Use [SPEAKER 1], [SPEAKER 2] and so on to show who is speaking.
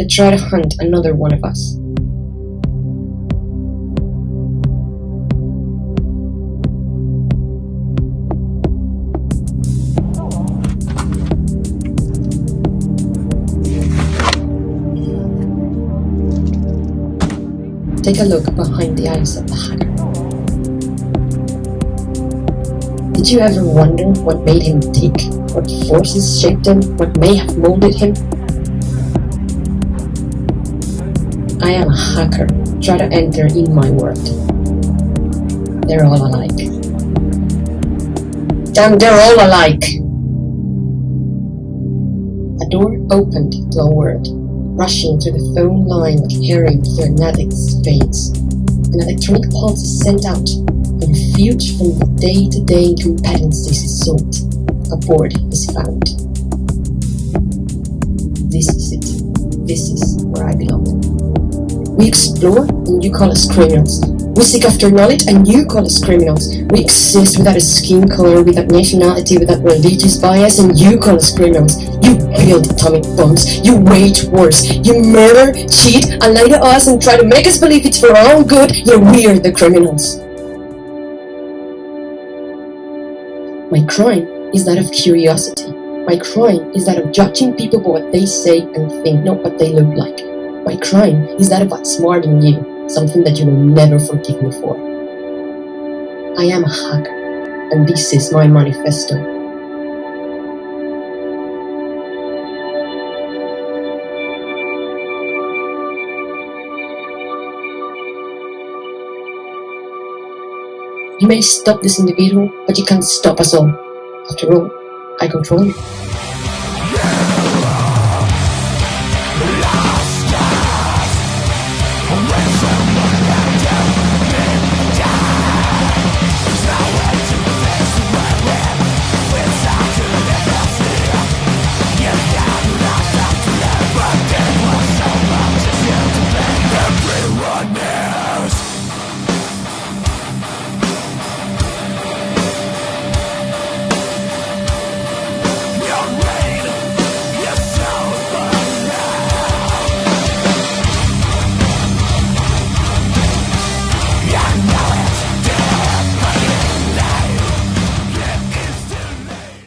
[SPEAKER 1] They try to hunt another one of us. Take a look behind the eyes of the hacker. Did you ever wonder what made him tick? What forces shaped him? What may have molded him? I am a hacker. Try to enter in my world. They're all alike. Damn, they're all alike! A door opened to a world, rushing through the phone line like hearing through an addict's veins. An electronic pulse is sent out, a refuge from the day-to-day incompetencies is sought. A board is found. This is it. This is where I belong. We explore, and you call us criminals. We seek after knowledge, and you call us criminals. We exist without a skin color, without nationality, without religious bias, and you call us criminals. You build atomic bombs, you wage wars, you murder, cheat, and lie to us and try to make us believe it's for our own good, yet we're the criminals. My crime is that of curiosity. My crime is that of judging people by what they say and think, not what they look like. My crime is that of outsmarting you, something that you will never forgive me for. I am a hacker, and this is my manifesto. You may stop this individual, but you can't stop us all. After all, I control you.